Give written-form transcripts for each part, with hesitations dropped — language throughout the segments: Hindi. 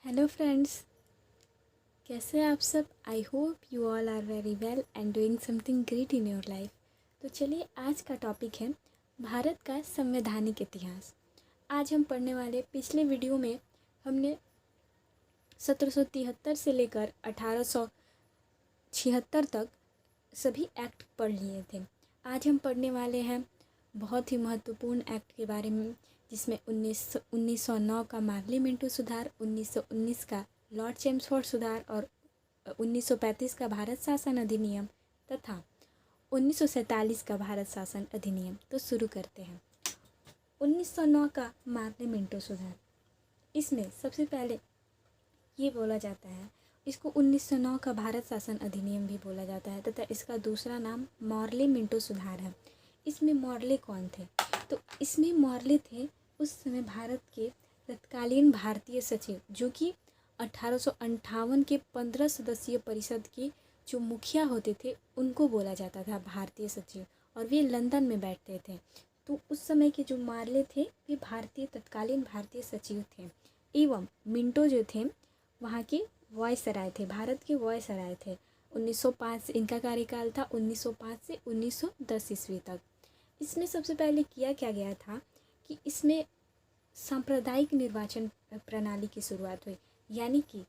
हेलो फ्रेंड्स, कैसे हैं आप सब। I hope you all are very well and doing something great in your life. तो चलिए, आज का टॉपिक है भारत का संवैधानिक इतिहास। आज हम पढ़ने वाले, पिछले वीडियो में हमने 1773 से लेकर 1876 तक सभी एक्ट पढ़ लिए थे। आज हम पढ़ने वाले हैं बहुत ही महत्वपूर्ण एक्ट के बारे में, जिसमें 1909 का मार्ली मिंटो सुधार, 1919 का लॉर्ड चेम्सफोर्ड सुधार और 1935 का भारत शासन अधिनियम तथा 1947 का भारत शासन अधिनियम। तो शुरू करते हैं। 1909 का मार्ली मिंटो सुधार, इसमें सबसे पहले ये बोला जाता है, इसको 1909 का भारत शासन अधिनियम भी बोला जाता है तथा इसका दूसरा नाम मॉर्ले मिंटो सुधार है। इसमें मॉर्ले कौन थे? तो इसमें मॉर्ले थे उस समय भारत के तत्कालीन भारतीय सचिव, जो कि 1858 के 15 सदस्यीय परिषद के जो मुखिया होते थे उनको बोला जाता था भारतीय सचिव, और वे लंदन में बैठते थे। तो उस समय के जो मार्ले थे वे तत्कालीन भारतीय सचिव थे, एवं मिंटो जो थे वहाँ के वॉयसराय थे, भारत के वॉयसराय थे। 1905 इनका कार्यकाल था, 1905 से 1910 ईस्वी तक। इसमें सबसे पहले किया क्या गया था कि इसमें सांप्रदायिक निर्वाचन प्रणाली की शुरुआत हुई। यानी कि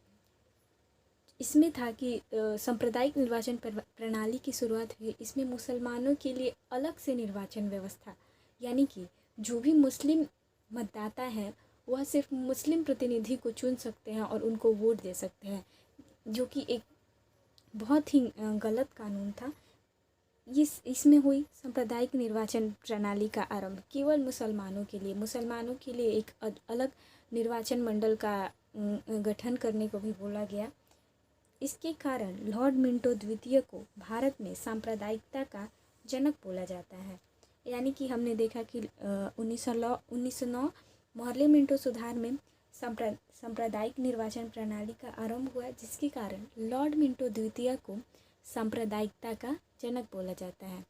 इसमें था कि सांप्रदायिक निर्वाचन प्रणाली की शुरुआत हुई। इसमें मुसलमानों के लिए अलग से निर्वाचन व्यवस्था, यानी कि जो भी मुस्लिम मतदाता हैं वह सिर्फ मुस्लिम प्रतिनिधि को चुन सकते हैं और उनको वोट दे सकते हैं, जो कि एक बहुत ही गलत कानून था। इसमें हुई सांप्रदायिक निर्वाचन प्रणाली का आरंभ। केवल मुसलमानों के लिए एक अलग निर्वाचन मंडल का गठन करने को भी बोला गया। इसके कारण लॉर्ड मिंटो द्वितीय को भारत में सांप्रदायिकता का जनक बोला जाता है। यानी कि हमने देखा कि 1909 मॉर्ले मिंटो सुधार में सांप्रदायिक निर्वाचन प्रणाली का आरंभ हुआ, जिसके कारण लॉर्ड मिंटो द्वितीय को सांप्रदायिकता का जनक बोला जाता है।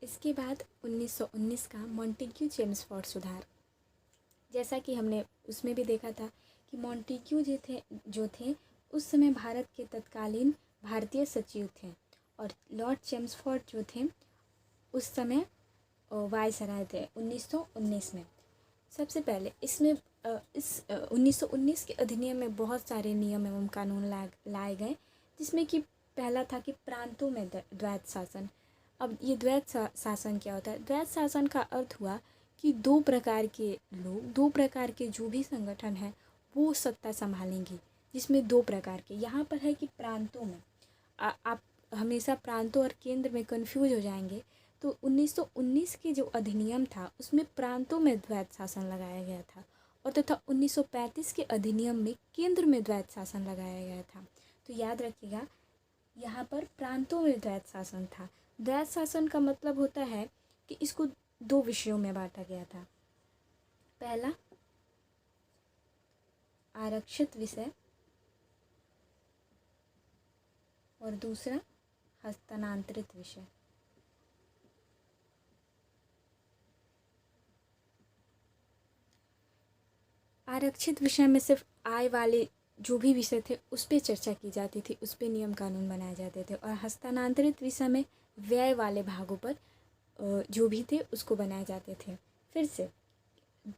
इसके बाद 1919 का मॉन्टेग्यू चेम्सफोर्ड सुधार। जैसा कि हमने उसमें भी देखा था कि मॉन्टेग्यू जो थे उस समय भारत के तत्कालीन भारतीय सचिव थे, और लॉर्ड चेम्सफोर्ड जो थे उस समय वायसराय थे 1919 में। सबसे पहले इसमें इस 1919 के अधिनियम में बहुत सारे नियम एवं कानून लाए गए, जिसमें कि पहला था कि प्रांतों में द्वैत शासन। अब ये द्वैत शासन क्या होता है? द्वैत शासन का अर्थ हुआ कि दो प्रकार के लोग, दो प्रकार के जो भी संगठन हैं वो सत्ता संभालेंगे, जिसमें दो प्रकार के। यहाँ पर है कि प्रांतों में आप हमेशा प्रांतों और केंद्र में कंफ्यूज हो जाएंगे। तो 1919 के जो अधिनियम था उसमें प्रांतों में द्वैत शासन लगाया गया था, और तथा 1935 के अधिनियम में केंद्र में द्वैत शासन लगाया गया था। तो याद रखिएगा, यहाँ पर प्रांतों में द्वैत शासन था। द्वैत शासन का मतलब होता है कि इसको दो विषयों में बांटा गया था। पहला आरक्षित विषय और दूसरा हस्तांतरित विषय। आरक्षित विषय में सिर्फ आय वाले जो भी विषय थे उस पर चर्चा की जाती थी, उस पर नियम कानून बनाए जाते थे, और हस्तांतरित विषय में व्यय वाले भागों पर जो भी थे उसको बनाए जाते थे। फिर से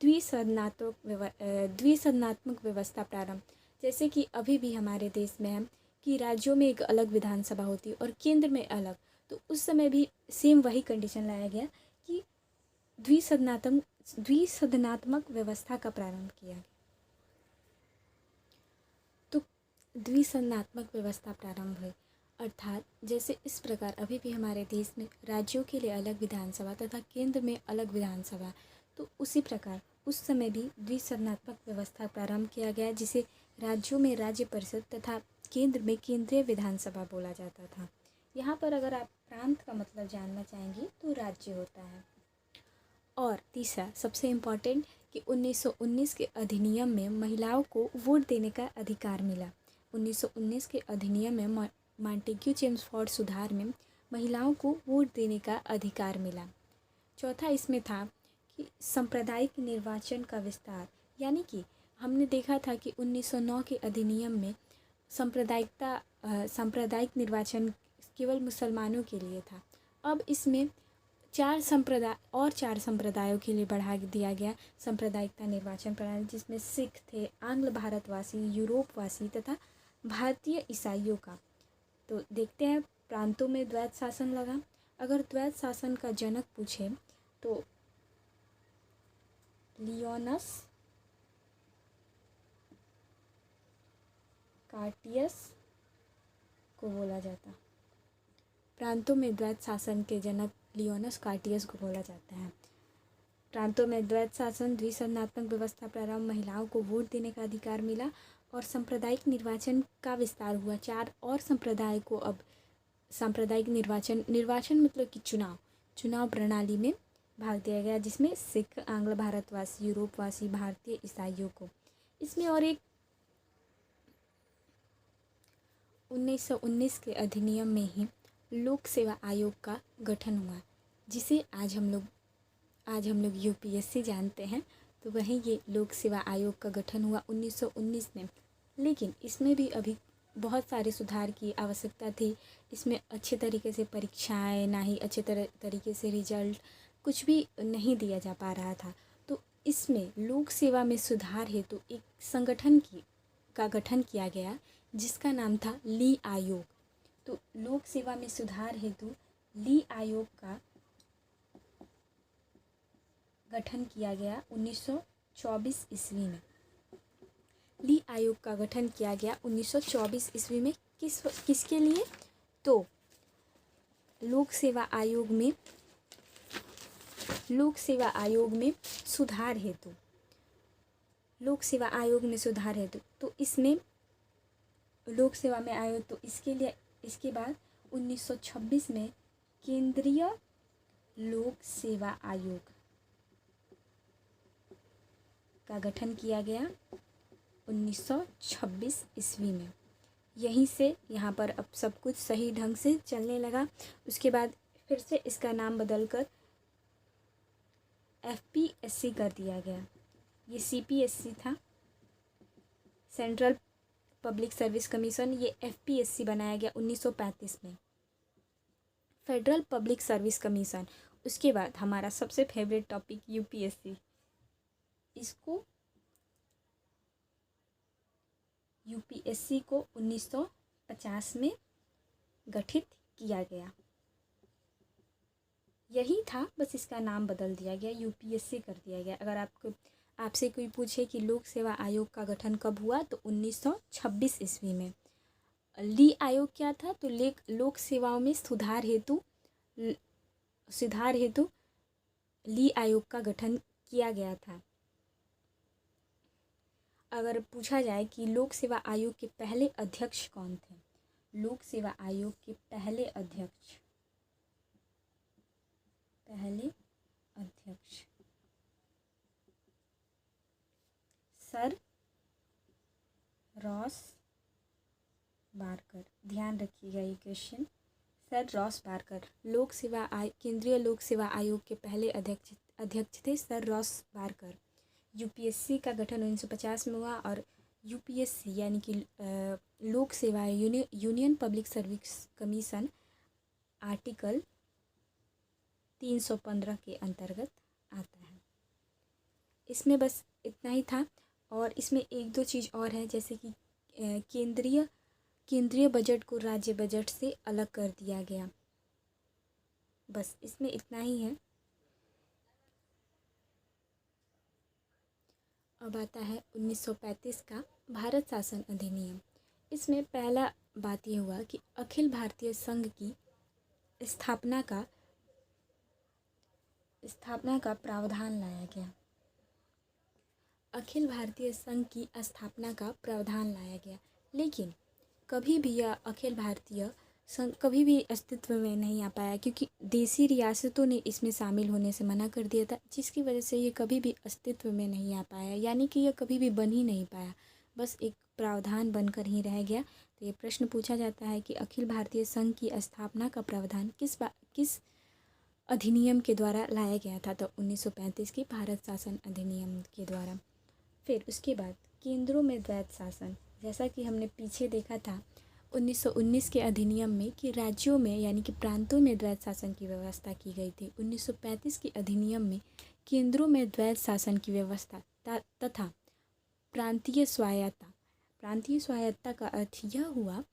द्विसदनात्मक व्यवस्था प्रारंभ। जैसे कि अभी भी हमारे देश में है कि राज्यों में एक अलग विधानसभा होती है और केंद्र में अलग, तो उस समय भी सेम वही कंडीशन लाया गया कि द्विसदनात्मक व्यवस्था का प्रारंभ किया गया। तो द्विसदनात्मक व्यवस्था प्रारंभ हुई, अर्थात जैसे इस प्रकार अभी भी हमारे देश में राज्यों के लिए अलग विधानसभा तथा केंद्र में अलग विधानसभा, तो उसी प्रकार उस समय भी द्विसदनात्मक व्यवस्था प्रारंभ किया गया, जिसे राज्यों में राज्य परिषद तथा केंद्र में केंद्रीय विधानसभा बोला जाता था। यहाँ पर अगर आप प्रांत का मतलब जानना चाहेंगी तो राज्य होता है। और तीसरा सबसे इम्पॉर्टेंट कि 1919 के अधिनियम में महिलाओं को वोट देने का अधिकार मिला। 1919 के अधिनियम में मॉन्टेग्यू चेम्सफोर्ड सुधार में महिलाओं को वोट देने का अधिकार मिला। चौथा इसमें था कि सांप्रदायिक निर्वाचन का विस्तार, यानी कि हमने देखा था कि 1909 के अधिनियम में सांप्रदायिक निर्वाचन केवल मुसलमानों के लिए था। अब इसमें चार संप्रदायों के लिए बढ़ा दिया गया सांप्रदायिकता निर्वाचन प्रणाली, जिसमें सिख थे, आंग्ल भारतवासी, यूरोपवासी तथा भारतीय ईसाइयों का। तो देखते हैं प्रांतों में द्वैत शासन लगा। अगर द्वैत शासन का जनक पूछे तो लियोनस कार्टियस को बोला जाता। प्रांतों में द्वैत शासन के जनक लियोनस कार्टियस को बोला जाता है। प्रांतों में द्वैत शासन, द्विसदनात्मक व्यवस्था प्रारंभ, महिलाओं को वोट देने का अधिकार मिला और सांप्रदायिक निर्वाचन का विस्तार हुआ। 4 और संप्रदाय को अब सांप्रदायिक निर्वाचन मतलब कि चुनाव प्रणाली में भाग दिया गया, जिसमें सिख, आंग्ल भारतवासी, यूरोपवासी, भारतीय ईसाइयों को। इसमें और एक 1919 के अधिनियम में ही लोक सेवा आयोग का गठन हुआ, जिसे आज हम लोग यूपीएससी जानते हैं। तो वहीं ये लोक सेवा आयोग का गठन हुआ 1919 में। लेकिन इसमें भी अभी बहुत सारे सुधार की आवश्यकता थी। इसमें अच्छे तरीके से परीक्षाएं, ना ही अच्छे तरीके से रिजल्ट, कुछ भी नहीं दिया जा पा रहा था। तो इसमें लोक सेवा में सुधार हेतु एक संगठन का गठन किया गया, जिसका नाम था ली आयोग। तो लोक सेवा में सुधार हेतु ली आयोग का गठन किया गया 1924 ईस्वी में। ली आयोग का गठन किया गया 1924 ईस्वी में किसके लिए? तो लोक सेवा आयोग में सुधार हेतु। तो इसमें लोक सेवा में आयोग, तो इसके बाद 1926 में केंद्रीय लोक सेवा आयोग का गठन किया गया 1926 ईस्वी में। यहीं से यहाँ पर अब सब कुछ सही ढंग से चलने लगा। उसके बाद फिर से इसका नाम बदलकर एफपीएससी कर दिया गया। ये सीपीएससी था, सेंट्रल पब्लिक सर्विस कमीशन। ये एफपीएससी बनाया गया 1935 में, फेडरल पब्लिक सर्विस कमीशन। उसके बाद हमारा सबसे फेवरेट टॉपिक यूपीएससी। यूपीएससी को 1950 में गठित किया गया। यही था, बस इसका नाम बदल दिया गया, यूपीएससी कर दिया गया। अगर आपसे कोई पूछे कि लोक सेवा आयोग का गठन कब हुआ, तो 1926 ईस्वी में। ली आयोग क्या था? तो लोक सेवाओं में सुधार हेतु ली आयोग का गठन किया गया था। अगर पूछा जाए कि लोक सेवा आयोग के पहले अध्यक्ष कौन थे? लोक सेवा आयोग के पहले अध्यक्ष सर रॉस बारकर। ध्यान रखिएगा ये क्वेश्चन, सर रॉस बारकर। केंद्रीय लोक सेवा आयोग के पहले अध्यक्ष थे सर रॉस बारकर। यूपीएससी का गठन 1950 में हुआ और यूपीएससी यानी कि लोक सेवा union public service commission article 315 के अंतर्गत आता है। इसमें बस इतना ही था। और इसमें एक दो चीज़ और है, जैसे कि केंद्रीय बजट को राज्य बजट से अलग कर दिया गया। बस इसमें इतना ही है। अब आता है 1935 का भारत शासन अधिनियम। इसमें पहला बात यह हुआ कि अखिल भारतीय संघ की स्थापना का प्रावधान लाया गया। अखिल भारतीय संघ की स्थापना का प्रावधान लाया गया, लेकिन कभी भी यह अखिल भारतीय संघ कभी भी अस्तित्व में नहीं आ पाया, क्योंकि देसी रियासतों ने इसमें शामिल होने से मना कर दिया था, जिसकी वजह से ये कभी भी अस्तित्व में नहीं आ पाया, यानी कि यह कभी भी बन ही नहीं पाया, बस एक प्रावधान बनकर ही रह गया। तो ये प्रश्न पूछा जाता है कि अखिल भारतीय संघ की स्थापना का प्रावधान किस अधिनियम के द्वारा लाया गया था, तो 1935 की भारत शासन अधिनियम के द्वारा। फिर उसके बाद केंद्रों में द्वैत शासन, जैसा कि हमने पीछे देखा था 1919 के अधिनियम में कि राज्यों में यानी कि प्रांतों में द्वैत शासन की व्यवस्था की गई थी। 1935 के अधिनियम में केंद्रों में द्वैत शासन की व्यवस्था तथा प्रांतीय स्वायत्ता। प्रांतीय स्वायत्ता का अर्थ यह हुआ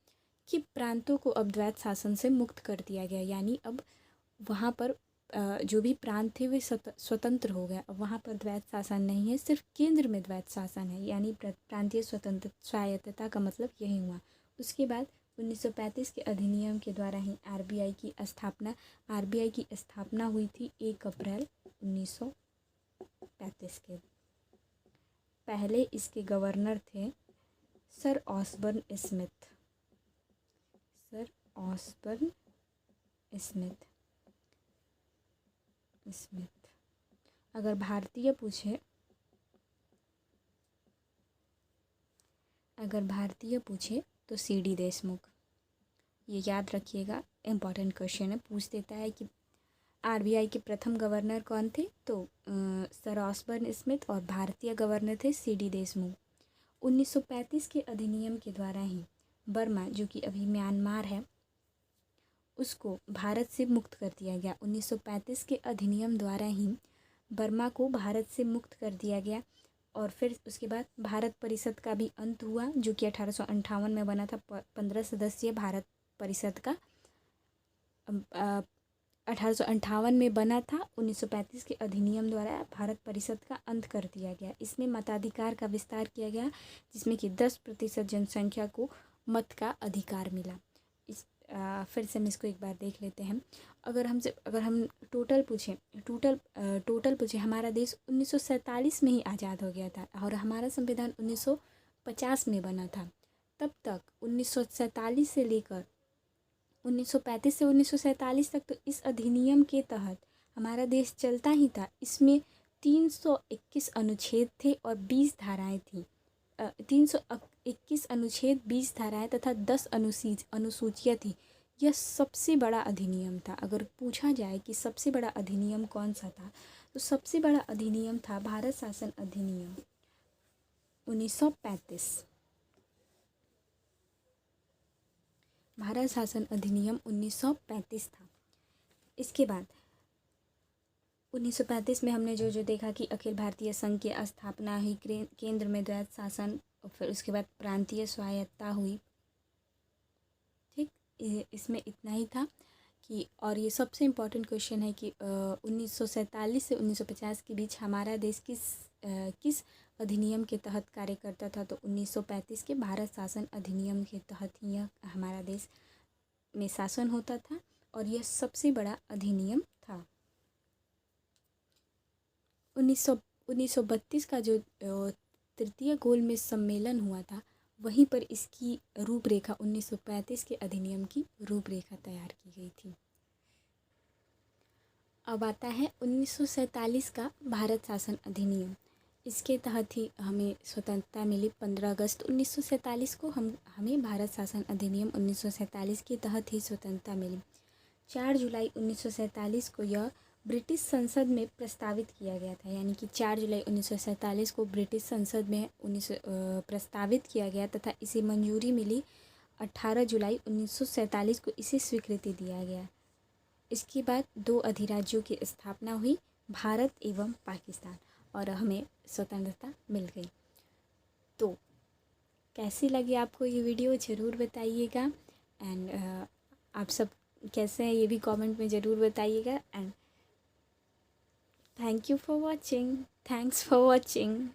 कि प्रांतों को अब द्वैत शासन से मुक्त कर दिया गया, यानी अब वहाँ पर जो भी प्रांत थे वे स्वतंत्र हो गए। अब वहाँ पर द्वैत शासन नहीं है, सिर्फ केंद्र में द्वैत शासन है, यानी प्रांतीय स्वतंत्र स्वायत्तता का मतलब यही हुआ। उसके बाद 1935 के अधिनियम के द्वारा ही आरबीआई की स्थापना हुई थी 1 अप्रैल 1935 के। पहले इसके गवर्नर थे सर ऑसबर्न स्मिथ। अगर भारतीय पूछे तो सीडी देशमुख। ये याद रखिएगा, इम्पॉर्टेंट क्वेश्चन है, पूछ देता है कि आरबीआई के प्रथम गवर्नर कौन थे, तो सर ऑसबर्न स्मिथ, और भारतीय गवर्नर थे सीडी देशमुख। 1935 के अधिनियम के द्वारा ही बर्मा, जो कि अभी म्यांमार है, उसको भारत से मुक्त कर दिया गया। 1935 के अधिनियम द्वारा ही बर्मा को भारत से मुक्त कर दिया गया। और फिर उसके बाद भारत परिषद का भी अंत हुआ, जो कि 1858 में बना था। 15 सदस्यीय भारत परिषद का 1858 में बना था। 1935 के अधिनियम द्वारा भारत परिषद का अंत कर दिया गया। इसमें मताधिकार का विस्तार किया गया, जिसमें कि 10% जनसंख्या को मत का अधिकार मिला। फिर से हम इसको एक बार देख लेते हैं। अगर हम टोटल पूछें, हमारा देश 1947 में ही आज़ाद हो गया था और हमारा संविधान 1950 में बना था। तब तक 1947 से लेकर 1935 से 1947 तक तो इस अधिनियम के तहत हमारा देश चलता ही था। इसमें 321 अनुच्छेद थे और 20 धाराएं थी। 321 अनुच्छेद, 20 धाराएं तथा 10 अनुसूचियाँ थी। यह सबसे बड़ा अधिनियम था। अगर पूछा जाए कि सबसे बड़ा अधिनियम कौन सा था, तो सबसे बड़ा अधिनियम था भारत शासन अधिनियम 1935। भारत शासन अधिनियम 1935 था। इसके बाद 1935 में हमने जो देखा कि अखिल भारतीय संघ की स्थापना हुई, केंद्र में द्वैत शासन, और फिर उसके बाद प्रांतीय स्वायत्ता हुई। ठीक, इसमें इतना ही था कि, और ये सबसे इम्पोर्टेंट क्वेश्चन है कि 1947 से 1950 के बीच हमारा देश किस अधिनियम के तहत कार्य करता था, तो 1935 के भारत शासन अधिनियम के तहत ही यह हमारा देश में शासन होता था और यह सबसे बड़ा अधिनियम था। 1932 का जो तृतीय गोलमेज सम्मेलन हुआ था, वहीं पर इसकी रूपरेखा 1935 के अधिनियम की रूपरेखा तैयार की गई थी। अब आता है 1947 का भारत शासन अधिनियम। इसके तहत ही हमें स्वतंत्रता मिली। 15 अगस्त 1947 को हमें भारत शासन अधिनियम 1947 के तहत ही स्वतंत्रता मिली। 4 जुलाई 1947 को यह ब्रिटिश संसद में प्रस्तावित किया गया था, यानी कि 4 जुलाई 1947 को ब्रिटिश संसद में प्रस्तावित किया गया तथा इसे मंजूरी मिली। 18 जुलाई 1947 को इसे स्वीकृति दिया गया। इसके बाद 2 अधिराज्यों की स्थापना हुई, भारत एवं पाकिस्तान, और हमें स्वतंत्रता मिल गई। तो कैसी लगी आपको ये वीडियो ज़रूर बताइएगा। एंड आप सब कैसे हैं ये भी कमेंट में ज़रूर बताइएगा। And thanks for watching.